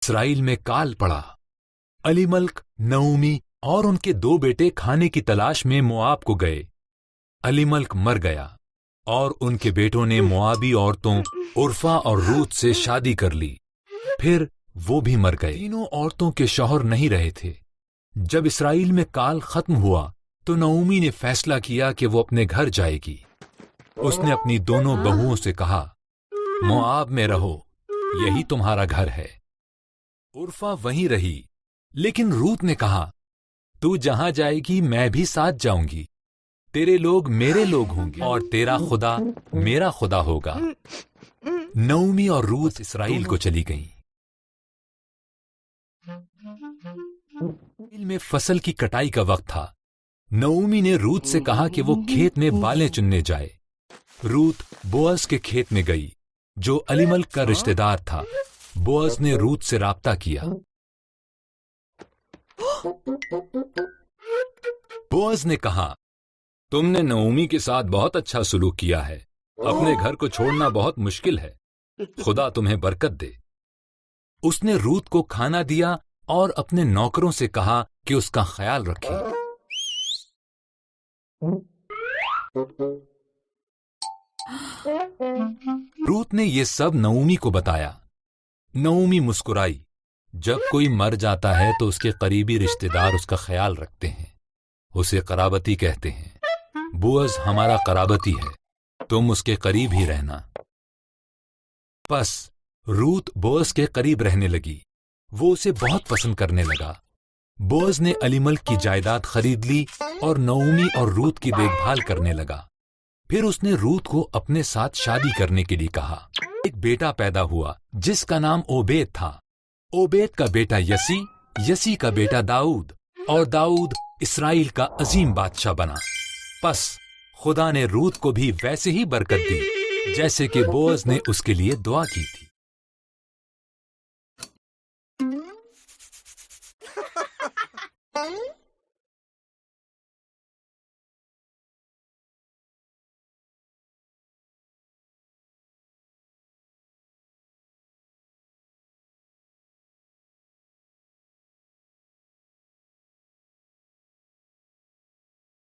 اسرائیل میں کال پڑا۔ الیملک، نعومی اور ان کے 2 بیٹے کھانے کی تلاش میں موآب کو گئے۔ الیملک مر گیا اور ان کے بیٹوں نے موآبی عورتوں عرفا اور روت سے شادی کر لی، پھر وہ بھی مر گئے۔ تینوں عورتوں کے شوہر نہیں رہے تھے۔ جب اسرائیل میں کال ختم ہوا تو نعومی نے فیصلہ کیا کہ وہ اپنے گھر جائے گی۔ اس نے اپنی دونوں بہوؤں سے کہا، موآب میں رہو، یہی تمہارا گھر ہے۔ عرفا وہیں رہی، لیکن روت نے کہا، تو جہاں جائے گی میں بھی ساتھ جاؤں گی، تیرے لوگ میرے لوگ ہوں گے اور تیرا خدا میرا خدا ہوگا۔ نعومی اور روت اسرائیل کو چلی گئیں۔ اسرائیل میں فصل کی کٹائی کا وقت تھا۔ نعومی نے روت سے کہا کہ وہ کھیت میں بالیں چننے جائے۔ روت بوعز کے کھیت میں گئی جو الیملک کا رشتہ دار تھا۔ بوعز نے روت سے رابطہ کیا۔ بوعز نے کہا، تم نے نعومی کے ساتھ بہت اچھا سلوک کیا ہے، اپنے گھر کو چھوڑنا بہت مشکل ہے، خدا تمہیں برکت دے۔ اس نے روت کو کھانا دیا اور اپنے نوکروں سے کہا کہ اس کا خیال رکھیں۔ روت نے یہ سب نعومی کو بتایا۔ نعومی مسکرائی۔ جب کوئی مر جاتا ہے تو اس کے قریبی رشتہ دار اس کا خیال رکھتے ہیں، اسے قرابتی کہتے ہیں۔ بوعز ہمارا قرابتی ہے، تم اس کے قریب ہی رہنا۔ پس روت بوعز کے قریب رہنے لگی، وہ اسے بہت پسند کرنے لگا۔ بوعز نے الیملک کی جائیداد خرید لی اور نعومی اور روت کی دیکھ بھال کرنے لگا۔ پھر اس نے روت کو اپنے ساتھ شادی کرنے کے لیے کہا۔ ایک بیٹا پیدا ہوا جس کا نام اوبید تھا۔ اوبید کا بیٹا یسی، یسی کا بیٹا داؤد، اور داؤد اسرائیل کا عظیم بادشاہ بنا۔ پس خدا نے روت کو بھی ویسے ہی برکت دی جیسے کہ بوعز نے اس کے لیے دعا کی تھی۔